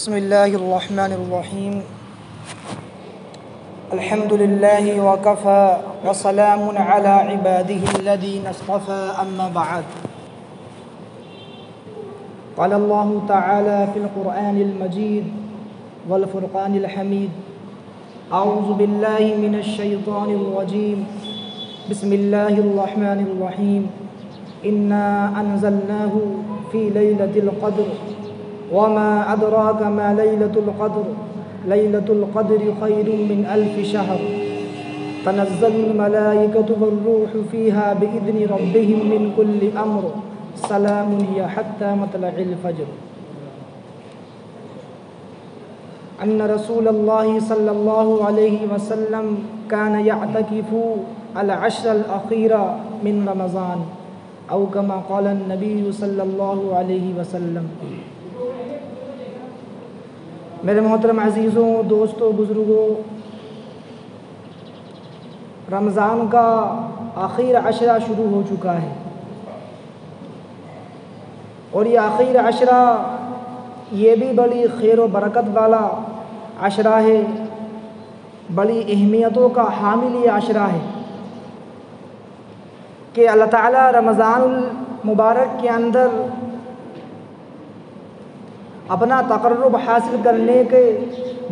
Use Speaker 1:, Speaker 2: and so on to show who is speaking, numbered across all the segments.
Speaker 1: بسم اللہ الرحمن الرحیم الحمد للہ وکفى وسلام علی عباده الذین اصطفى اما بعد قال اللہ تعالی فی القرآن المجید والفرقان الحمید اعوذ باللہ من الشیطان الرجیم بسم اللہ الرحمن الرحیم انا انزلناہ فی لیلۃ القدر وما أدراك ما ليلة القدر ليلة القدر خير من 1000 شهر تنزل الملائكة والروح فيها بإذن ربهم من كل أمر سلام هي حتى مطلع الفجر. أن رسول الله صلى الله عليه وسلم كان يعتكف العشر الأخيرة من رمضان أو كما قال النبي صلى الله عليه وسلم. میرے محترم عزیزوں، دوستوں، بزرگوں، رمضان کا آخر عشرہ شروع ہو چکا ہے اور یہ آخر عشرہ یہ بھی بڑی خیر و برکت والا عشرہ ہے، بڑی اہمیتوں کا حامل یہ عشرہ ہے کہ اللہ تعالیٰ رمضان المبارک کے اندر اپنا تقرب حاصل کرنے کے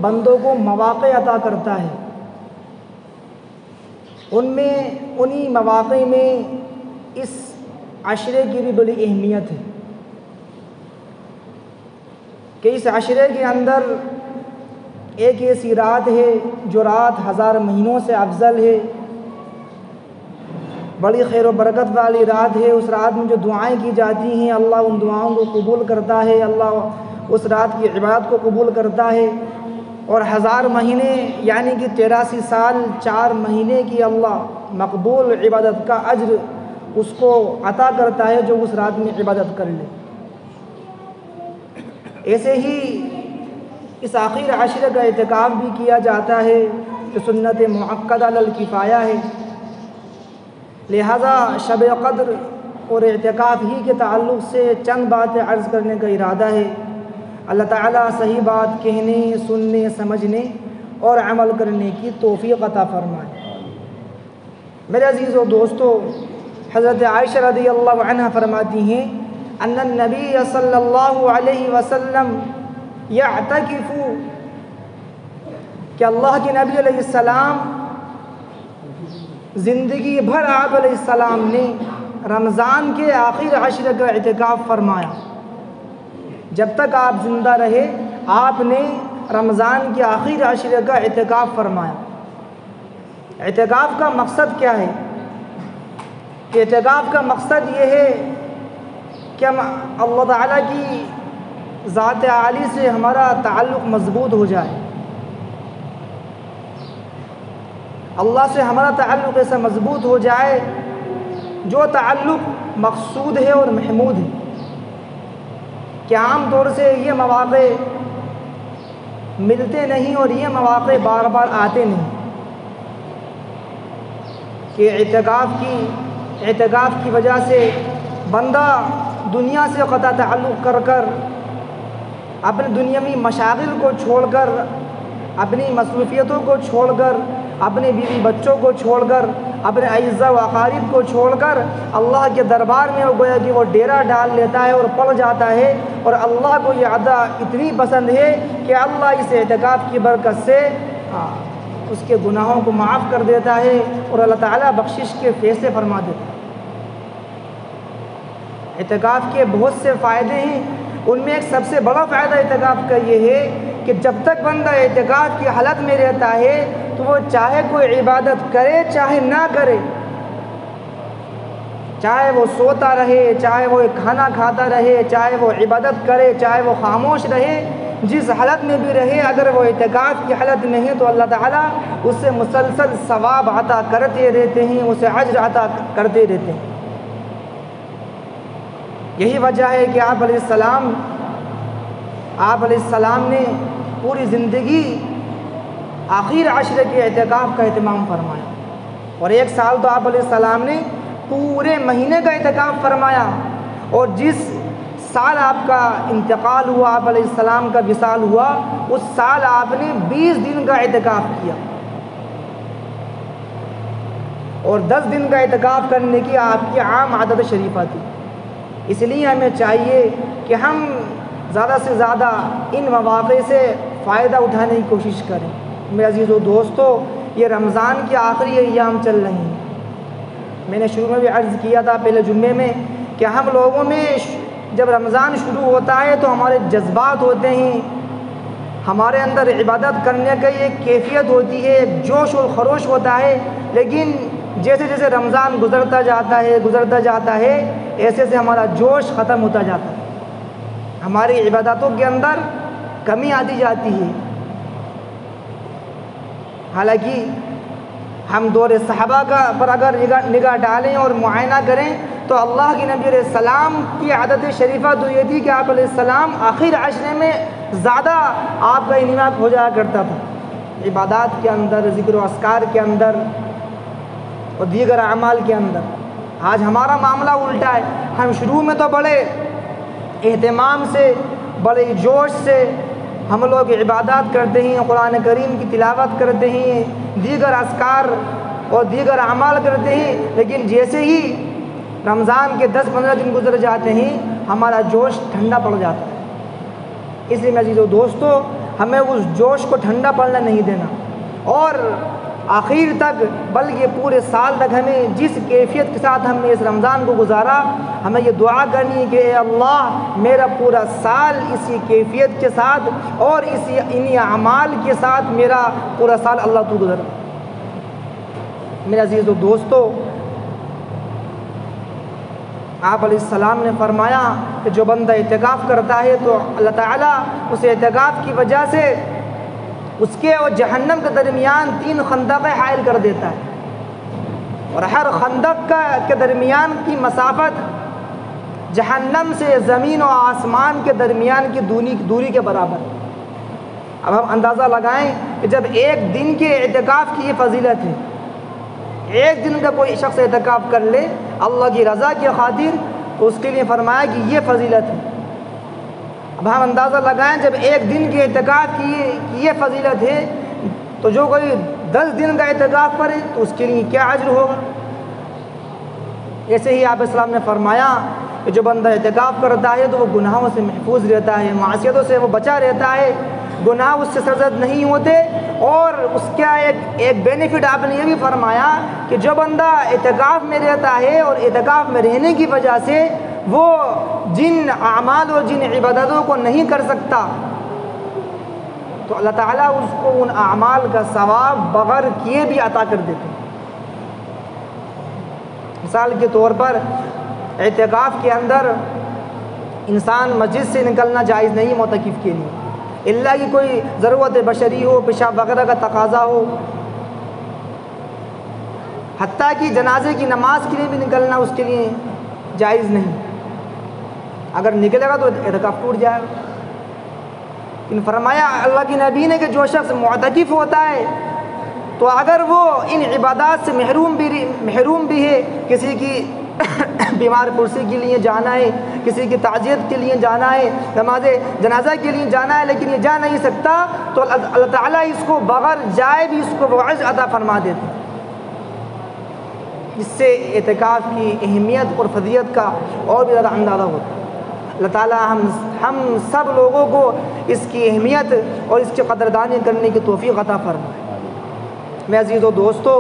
Speaker 1: بندوں کو مواقع عطا کرتا ہے. انہی مواقع میں اس عشرے کی بھی بڑی اہمیت ہے کہ اس عشرے کے اندر ایک ایسی رات ہے جو رات 1000 مہینوں سے افضل ہے، بڑی خیر و برکت والی رات ہے. اس رات میں جو دعائیں کی جاتی ہیں اللہ ان دعاؤں کو قبول کرتا ہے، اللہ اس رات کی عبادت کو قبول کرتا ہے، اور 1000 مہینے یعنی کہ 83 سال 4 مہینے کی اللہ مقبول عبادت کا اجر اس کو عطا کرتا ہے جو اس رات میں عبادت کر لے. ایسے ہی اس آخر عشرے کا اعتکاف بھی کیا جاتا ہے کہ سنت مؤکدہ علی الکفایہ ہے، لہذا شب قدر اور اعتکاف ہی کے تعلق سے چند باتیں عرض کرنے کا ارادہ ہے. اللہ تعالیٰ صحیح بات کہنے، سننے، سمجھنے اور عمل کرنے کی توفیق عطا فرمائے. میرے عزیزوں دوستو، حضرت عائشہ رضی اللہ عنہ فرماتی ہیں ان النبی صلی اللہ علیہ وسلم یعتکف، کہ اللہ کے نبی علیہ السلام زندگی بھر آپ علیہ السلام نے رمضان کے آخر عشرے کا اعتکاف فرمایا. جب تک آپ زندہ رہے آپ نے رمضان کے آخر عشرے کا اعتکاف فرمایا. اعتکاف کا مقصد کیا ہے؟ کہ اعتکاف کا مقصد یہ ہے کہ ہم اللہ تعالیٰ کی ذات عالی سے ہمارا تعلق مضبوط ہو جائے، اللہ سے ہمارا تعلق ایسا مضبوط ہو جائے جو تعلق مقصود ہے اور محمود ہے. کہ عام طور سے یہ مواقع ملتے نہیں اور یہ مواقع بار بار آتے نہیں کہ اعتکاف کی وجہ سے بندہ دنیا سے قطع تعلق کر اپنے دنیاوی مشاغل کو چھوڑ کر، اپنی مصروفیتوں کو چھوڑ کر، اپنے بیوی بچوں کو چھوڑ کر، اپنے اعزاء و اقارب کو چھوڑ کر اللہ کے دربار میں وہ گویا کہ وہ ڈیرا ڈال لیتا ہے اور پڑ جاتا ہے. اور اللہ کو یہ ادا اتنی پسند ہے کہ اللہ اس اعتکاف کی برکت سے اس کے گناہوں کو معاف کر دیتا ہے اور اللہ تعالیٰ بخشش کے فیصلے فرما دیتا ہے. اعتکاف کے بہت سے فائدے ہیں، ان میں ایک سب سے بڑا فائدہ اعتکاف کا یہ ہے کہ جب تک بندہ اعتکاف کی حالت میں رہتا ہے تو وہ چاہے کوئی عبادت کرے چاہے نہ کرے، چاہے وہ سوتا رہے، چاہے وہ کھانا کھاتا رہے، چاہے وہ عبادت کرے، چاہے وہ خاموش رہے، جس حالت میں بھی رہے، اگر وہ اعتکاف کی حالت میں ہے تو اللہ تعالیٰ اس سے مسلسل ثواب عطا کرتے رہتے ہیں، اسے اجر عطا کرتے رہتے ہیں. یہی وجہ ہے کہ آپ علیہ السلام نے پوری زندگی آخر عشرے کے اعتکاف کا اہتمام فرمایا، اور 1 سال تو آپ علیہ السلام نے پورے مہینے کا اعتکاف فرمایا. اور جس سال آپ کا انتقال ہوا، آپ علیہ السلام کا وصال ہوا، اس سال آپ نے 20 دن کا اعتکاف کیا، اور 10 دن کا اعتکاف کرنے کی آپ کی عام عادت شریفہ تھی۔ اس لیے ہمیں چاہیے کہ ہم زیادہ سے زیادہ ان مواقع سے فائدہ اٹھانے کی کوشش کریں۔ میرے عزیز و دوستو، یہ رمضان کے آخری ایام چل رہے ہیں۔ میں نے شروع میں بھی عرض کیا تھا پہلے جمعے میں کہ ہم لوگوں میں جب رمضان شروع ہوتا ہے تو ہمارے جذبات ہوتے ہیں، ہمارے اندر عبادت کرنے کی ایک کیفیت ہوتی ہے، ایک جوش و خروش ہوتا ہے، لیکن جیسے جیسے رمضان گزرتا جاتا ہے ایسے سے ہمارا جوش ختم ہوتا جاتا ہے، ہماری عبادتوں کے اندر کمی آتی جاتی ہے۔ حالانکہ ہم دور صحابہ پر اگر نگاہ ڈالیں اور معائنہ کریں تو اللہ کے نبی علیہ السلام کی عادت شریفہ تو یہ تھی کہ آپ علیہ السلام آخر عشرے میں زیادہ آپ کا انفاق ہو جایا کرتا تھا، عبادات کے اندر، ذکر و اذکار کے اندر اور دیگر اعمال کے اندر۔ آج ہمارا معاملہ الٹا ہے، ہم شروع میں تو بڑے اہتمام سے، بڑے جوش سے ہم لوگ عبادات کرتے ہیں، قرآن کریم کی تلاوت کرتے ہیں، دیگر اذکار اور دیگر اعمال کرتے ہیں، لیکن جیسے ہی رمضان کے 10-15 دن گزر جاتے ہیں ہمارا جوش ٹھنڈا پڑ جاتا ہے۔ اس لیے میرے عزیزو دوستو، ہمیں اس جوش کو ٹھنڈا پڑنے نہیں دینا، اور آخر تک بلکہ پورے سال تک ہمیں جس کیفیت کے ساتھ ہم نے اس رمضان کو گزارا، ہمیں یہ دعا کرنی ہے کہ اے اللہ میرا پورا سال اسی کیفیت کے ساتھ اور انہی اعمال کے ساتھ میرا پورا سال اللہ تو گزر۔ میرے عزیز و دوستو، آپ علیہ السلام نے فرمایا کہ جو بندہ اعتکاف کرتا ہے تو اللہ تعالیٰ اس اعتکاف کی وجہ سے اس کے اور جہنم کے درمیان 3 خندقیں حائل کر دیتا ہے، اور ہر خندق کے درمیان کی مسافت جہنم سے زمین و آسمان کے درمیان کی دوری کے برابر۔ اب ہم اندازہ لگائیں کہ جب ایک دن کے اعتکاف کی یہ فضیلت ہے، ایک دن کا کوئی شخص اعتکاف کر لے اللہ کی رضا کی خاطر، تو اس کے لیے فرمایا کہ یہ فضیلت ہے۔ اب ہم اندازہ لگائیں جب ایک دن کے اعتکاف کی یہ فضیلت ہے تو جو کوئی 10 دن کا اعتکاف کرے تو اس کے لیے کیا اجر ہوگا۔ ایسے ہی آپ اسلام نے فرمایا کہ جو بندہ اعتکاف کرتا ہے تو وہ گناہوں سے محفوظ رہتا ہے، معصیتوں سے وہ بچا رہتا ہے، گناہ اس سے سرزد نہیں ہوتے، اور اس کا ایک بینیفٹ آپ نے یہ بھی فرمایا کہ جو بندہ اعتکاف میں رہتا ہے اور اعتکاف میں رہنے کی وجہ سے وہ جن اعمال اور جن عبادتوں کو نہیں کر سکتا تو اللہ تعالیٰ اس کو ان اعمال کا ثواب بغیر کیے بھی عطا کر دیتے ہیں۔ مثال کے طور پر اعتکاف کے اندر انسان مسجد سے نکلنا جائز نہیں معتکف کے لیے، الا کہ کوئی ضرورت بشری ہو، پیشاب وغیرہ کا تقاضا ہو، حتیٰ کہ جنازے کی نماز کے لیے بھی نکلنا اس کے لیے جائز نہیں، اگر نکلے گا تو اعتکاف ٹوٹ جائے گا۔ لیکن فرمایا اللہ کے نبی نے کہ جو شخص معتکف ہوتا ہے تو اگر وہ ان عبادات سے محروم بھی ہے، کسی کی بیمار پرسی کے لیے جانا ہے، کسی کی تعزیت کے لیے جانا ہے، نماز جنازہ کے لیے جانا ہے، لیکن یہ جا نہیں سکتا تو اللہ تعالیٰ اس کو بغیر جائے بھی اس کو وعظ عطا فرما دیتے ہیں۔ اس سے اعتکاف کی اہمیت اور فضیلت کا اور بھی زیادہ اندازہ ہوتا ہے۔ اللہ تعالیٰ ہم سب لوگوں کو اس کی اہمیت اور اس کی قدردانی کرنے کی توفیق عطا فرمائے۔ میرے عزیز و دوستو،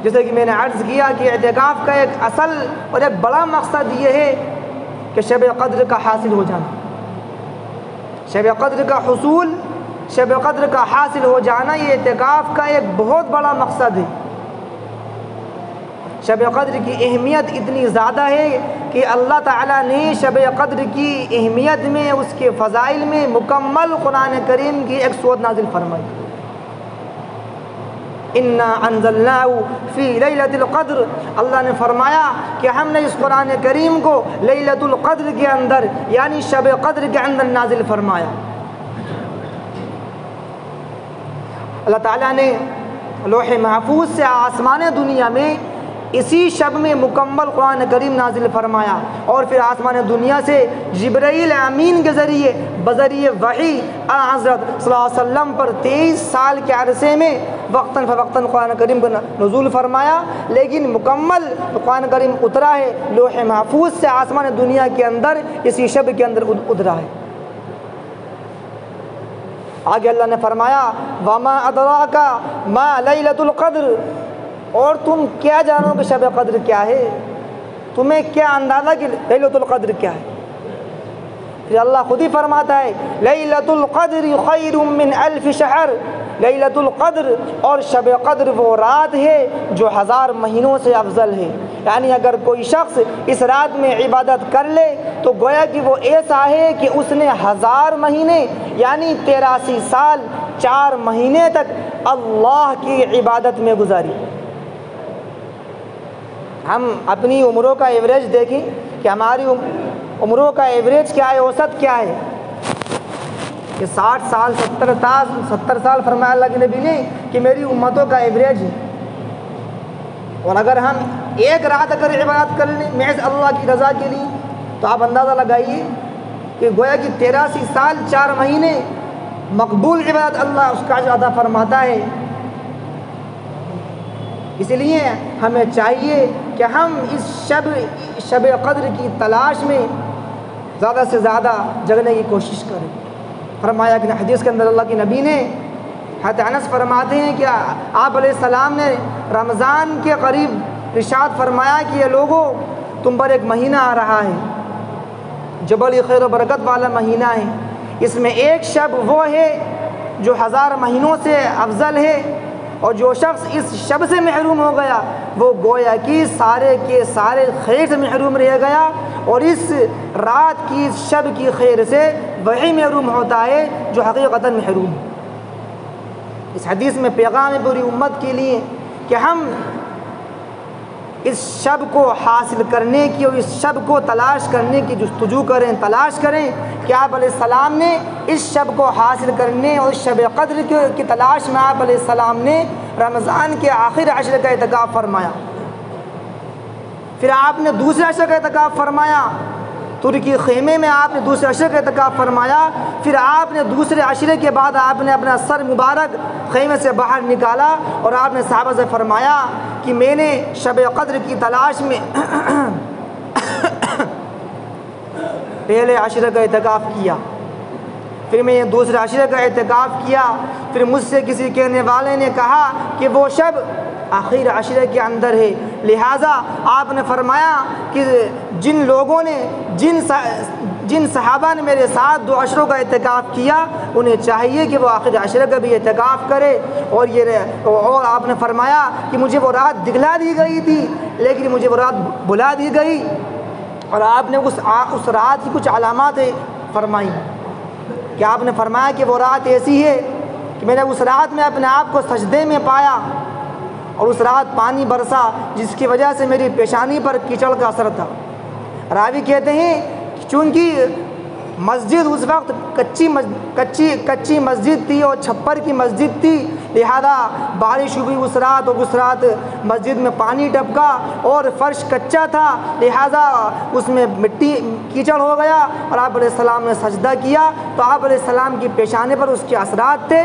Speaker 1: جیسے کہ میں نے عرض کیا کہ اعتکاف کا ایک اصل اور ایک بڑا مقصد یہ ہے کہ شب قدر کا حاصل ہو جانا، شب قدر کا حصول، شب قدر کا حاصل ہو جانا، یہ اعتکاف کا ایک بہت بڑا مقصد ہے۔ شب قدر کی اہمیت اتنی زیادہ ہے کہ اللہ تعالیٰ نے شب قدر کی اہمیت میں، اس کے فضائل میں مکمل قرآن کریم کی ایک سورت نازل فرمائی۔ اِنَّا أَنزَلْنَاهُ فِي لَيْلَةِ الْقَدْرِ، اللہ نے فرمایا کہ ہم نے اس قرآن کریم کو لیلۃ القدر کے اندر یعنی شب قدر کے اندر نازل فرمایا۔ اللہ تعالیٰ نے لوح محفوظ سے آسمان دنیا میں اسی شب میں مکمل قرآن کریم نازل فرمایا، اور پھر آسمان دنیا سے جبرائیل امین کے ذریعے بذریعہ وحی حضرت صلی اللہ علیہ وسلم پر 23 سال کے عرصے میں وقتاً فوقتاً قرآن کریم کو نزول فرمایا، لیکن مکمل قرآن کریم اترا ہے لوح محفوظ سے آسمان دنیا کے اندر اسی شب کے اندر اترا ہے۔ آگے اللہ نے فرمایا وما ادراک ما لیلۃ القدر، اور تم کیا جانو کہ شب قدر کیا ہے، تمہیں کیا اندازہ کہ لیلۃ القدر کیا ہے؟ پھر اللہ خود ہی فرماتا ہے لیلۃ القدر خیر من الف شہر، لیلۃ القدر اور شب قدر وہ رات ہے جو 1000 مہینوں سے افضل ہے۔ یعنی اگر کوئی شخص اس رات میں عبادت کر لے تو گویا کہ وہ ایسا ہے کہ اس نے 1000 مہینے یعنی 83 سال 4 مہینے تک اللہ کی عبادت میں گزاری۔ ہم اپنی عمروں کا ایوریج دیکھیں کہ ہماری عمروں کا ایوریج کیا ہے، اوسط کیا ہے، کہ 60 سال 70 سال فرمایا اللہ کے نبی نے کہ میری امتوں کا ایوریج ہے۔ اور اگر ہم ایک رات اگر عبادت کر لیں محض اللہ کی رضا کے لیے تو آپ اندازہ لگائیے کہ گویا کہ 83 سال 4 مہینے مقبول عبادت اللہ اس کا اجر عطا فرماتا ہے۔ اس لیے ہمیں چاہیے کہ ہم اس شب قدر کی تلاش میں زیادہ سے زیادہ جگنے کی کوشش کریں۔ فرمایا کہ حدیث کے اندر اللہ کے نبی نے حضرت انس فرماتے ہیں کہ آپ علیہ السلام نے رمضان کے قریب ارشاد فرمایا کہ یہ لوگوں تم پر ایک مہینہ آ رہا ہے جو بڑی خیر و برکت والا مہینہ ہے، اس میں ایک شب وہ ہے جو 1000 مہینوں سے افضل ہے، اور جو شخص اس شب سے محروم ہو گیا وہ گویا کہ سارے کے سارے خیر سے محروم رہ گیا، اور اس رات کی شب کی خیر سے وہی محروم ہوتا ہے جو حقیقتاً محروم ہے۔ اس حدیث میں پیغام ہے پوری امت کے لیے کہ ہم اس شب کو حاصل کرنے کی اور اس شب کو تلاش کرنے کی جستجو کریں، تلاش کریں کہ آپ علیہ السلام نے اس شب کو حاصل کرنے اور شب قدر کی تلاش میں آپ علیہ السلام نے رمضان کے آخر عشر کا اعتکاف فرمایا، پھر آپ نے دوسرے عشر کا اعتکاف فرمایا، ترکی خیمے میں آپ نے دوسرے عشرے کا اعتکاف فرمایا، پھر آپ نے دوسرے عشرے کے بعد آپ نے اپنا سر مبارک خیمے سے باہر نکالا اور آپ نے صحابہ سے فرمایا کہ میں نے شب قدر کی تلاش میں پہلے عشرے کا اعتکاف کیا، پھر میں نے دوسرے عشرے کا اعتکاف کیا، پھر مجھ سے کسی کہنے والے نے کہا کہ وہ شب آخر عشرے کے اندر ہے، لہٰذا آپ نے فرمایا کہ جن لوگوں نے جن صحابہ نے میرے ساتھ 2 عشروں کا اعتکاف کیا انہیں چاہیے کہ وہ آخر عشرے کا بھی اعتکاف کرے، اور آپ نے فرمایا کہ مجھے وہ رات دکھلا دی گئی تھی لیکن مجھے وہ رات بھلا دی گئی، اور آپ نے اس رات کی کچھ علامات فرمائی کہ آپ نے فرمایا کہ وہ رات ایسی ہے کہ میں نے اس رات میں اپنے آپ کو سجدے میں پایا، اور اس رات پانی برسا جس کی وجہ سے میری پیشانی پر کیچڑ کا اثر تھا۔ راوی کہتے ہیں چونکہ مسجد اس وقت کچی مسجد تھی اور چھپر کی مسجد تھی، لہذا بارش ہوئی اس رات، اور اس رات مسجد میں پانی ٹپکا اور فرش کچا تھا، لہذا اس میں مٹی کیچڑ ہو گیا، اور آپ علیہ السلام نے سجدہ کیا تو آپ علیہ السلام کی پیشانے پر اس کے اثرات تھے،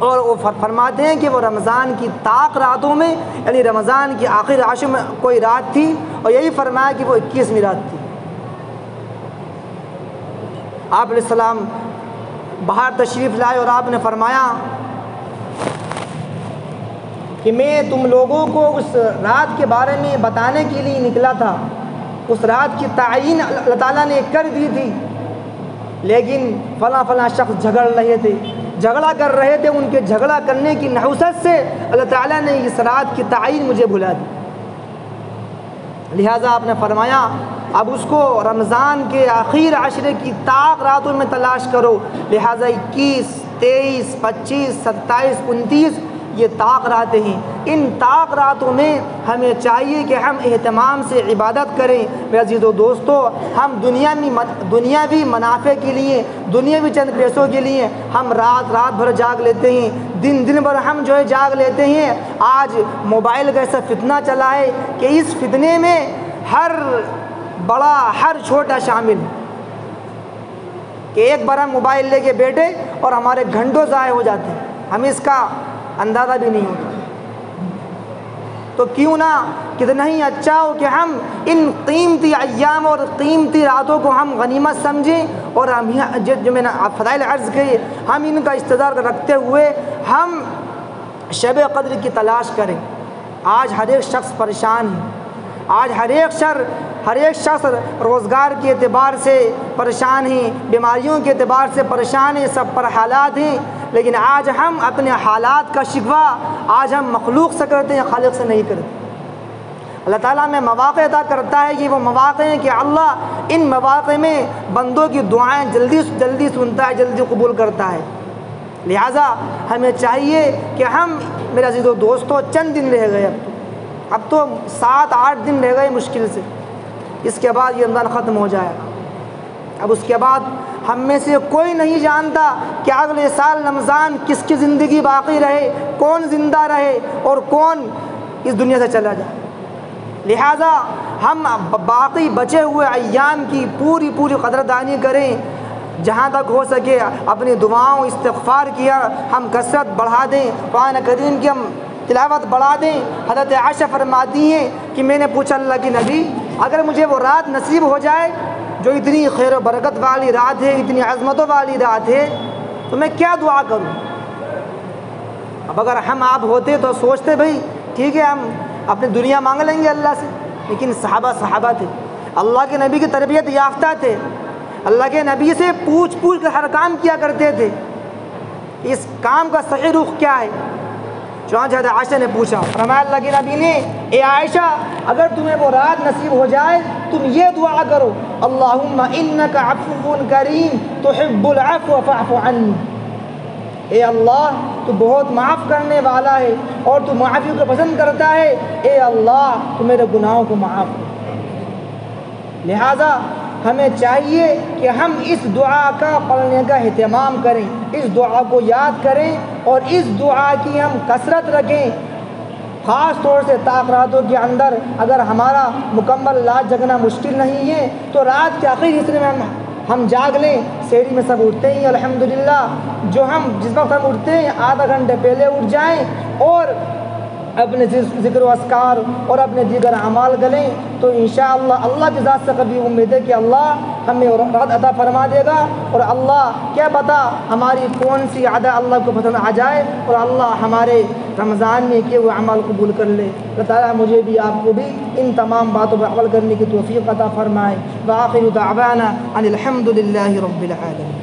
Speaker 1: اور وہ فرماتے ہیں کہ وہ رمضان کی طاق راتوں میں یعنی رمضان کی آخر عشر میں کوئی رات تھی، اور یہی فرمایا کہ وہ 21ویں رات تھی۔ آپ علیہ السلام باہر تشریف لائے اور آپ نے فرمایا کہ میں تم لوگوں کو اس رات کے بارے میں بتانے کے لیے نکلا تھا، اس رات کی تعیین اللہ تعالیٰ نے کر دی تھی، لیکن فلاں شخص جھگڑا کر رہے تھے، ان کے جھگڑا کرنے کی نحوست سے اللہ تعالیٰ نے اس رات کی تعیین مجھے بھلا دی، لہٰذا آپ نے فرمایا اب اس کو رمضان کے آخر عشرے کی طاق راتوں میں تلاش کرو، لہٰذا 21، 23، 25، 27، 29 یہ طاق راتیں ہیں، ان طاق راتوں میں ہمیں چاہیے کہ ہم اہتمام سے عبادت کریں۔ میرے عزیز و دوستو، ہم دنیاوی منافع کے لیے، دنیاوی چند پیسوں کے لیے ہم رات بھر جاگ لیتے ہیں، دن بھر ہم جو ہے جاگ لیتے ہیں۔ آج موبائل کا ایسا فتنہ چلا ہے کہ اس فتنے میں ہر بڑا ہر چھوٹا شامل، کہ ایک بار ہم موبائل لے کے بیٹھے اور ہمارے گھنٹوں ضائع ہو جاتے ہیں، ہمیں اس کا اندازہ بھی نہیں ہوتا۔ تو کیوں نہ کتنا ہی اچھا ہو کہ ہم ان قیمتی ایام اور قیمتی راتوں کو ہم غنیمت سمجھیں، اور ہم جو میں نے فضائل عرض کی، ہم ان کا استدار رکھتے ہوئے ہم شب قدر کی تلاش کریں۔ آج ہر ایک شخص پریشان ہے، آج ہر ایک شخص روزگار کے اعتبار سے پریشان ہیں، بیماریوں کے اعتبار سے پریشان ہیں، سب پر حالات ہیں، لیکن آج ہم اپنے حالات کا شکوہ آج ہم مخلوق سے کرتے ہیں، خالق سے نہیں کرتے۔ اللہ تعالیٰ میں مواقع عطا کرتا ہے کہ وہ مواقع ہیں کہ اللہ ان مواقع میں بندوں کی دعائیں جلدی سنتا ہے، جلدی قبول کرتا ہے۔ لہٰذا ہمیں چاہیے کہ ہم، میرے عزیز و دوستو، چند دن رہ گئے، اب تو 7-8 دن رہ گئے مشکل سے، اس کے بعد یہ رمضان ختم ہو جائے گا۔ اب اس کے بعد ہم میں سے کوئی نہیں جانتا کہ اگلے سال رمضان کس کی زندگی باقی رہے، کون زندہ رہے اور کون اس دنیا سے چلا جائے۔ لہٰذا ہم باقی بچے ہوئے ایام کی پوری قدردانی کریں، جہاں تک ہو سکے اپنی دعاؤں استغفار کیا ہم کثرت بڑھا دیں، قرآن کریم کی ہم تلاوت بڑھا دیں۔ حضرت عائشہ فرماتی ہیں کہ میں نے پوچھا اللہ کے نبی، اگر مجھے وہ رات نصیب ہو جائے جو اتنی خیر و برکت والی رات ہے، اتنی عظمتوں والی رات ہے، تو میں کیا دعا کروں؟ اب اگر ہم آپ ہوتے تو سوچتے بھئی ٹھیک ہے ہم اپنی دنیا مانگ لیں گے اللہ سے، لیکن صحابہ تھے، اللہ کے نبی کی تربیت یافتہ تھے، اللہ کے نبی سے پوچھ کر ہر کام کیا کرتے تھے، اس کام کا صحیح رخ کیا ہے؟ چنانچہ حضرت عائشہ نے پوچھا، فرمایا اللہ کے نبی نے، اے عائشہ اگر تمہیں وہ رات نصیب ہو جائے تم یہ دعا کرو، اللہم انک عفو کریم تحب العفو فاعف عنی، اے اللہ تو بہت معاف کرنے والا ہے اور تو معافی کو پسند کرتا ہے، اے اللہ تو میرے گناہوں کو معاف کر۔ لہٰذا ہمیں چاہیے کہ ہم اس دعا کا پڑھنے کا اہتمام کریں، اس دعا کو یاد کریں اور اس دعا کی ہم کثرت رکھیں، خاص طور سے طاق راتوں کے اندر۔ اگر ہمارا مکمل رات جگنا مشکل نہیں ہے تو رات کے آخری حصے میں ہم جاگ لیں۔ سحری میں سب اٹھتے ہیں الحمدللہ، جس وقت ہم اٹھتے ہیں آدھا گھنٹے پہلے اٹھ جائیں اور اپنے ذکر و اذکار اور اپنے دیگر اعمال کریں، تو انشاءاللہ اللہ کی ذات سے کبھی امید ہے کہ اللہ ہمیں راحت عطا فرما دے گا، اور اللہ کیا پتہ ہماری کون سی عادت اللہ کو پسند آ جائے اور اللہ ہمارے رمضان میں کیے ہوئے اعمال قبول کر لے۔ اللہ تعالیٰ مجھے بھی آپ کو بھی ان تمام باتوں پر عمل کرنے کی توفیق عطا فرمائے۔ وآخر دعوانا ان الحمد للہ رب العالمین۔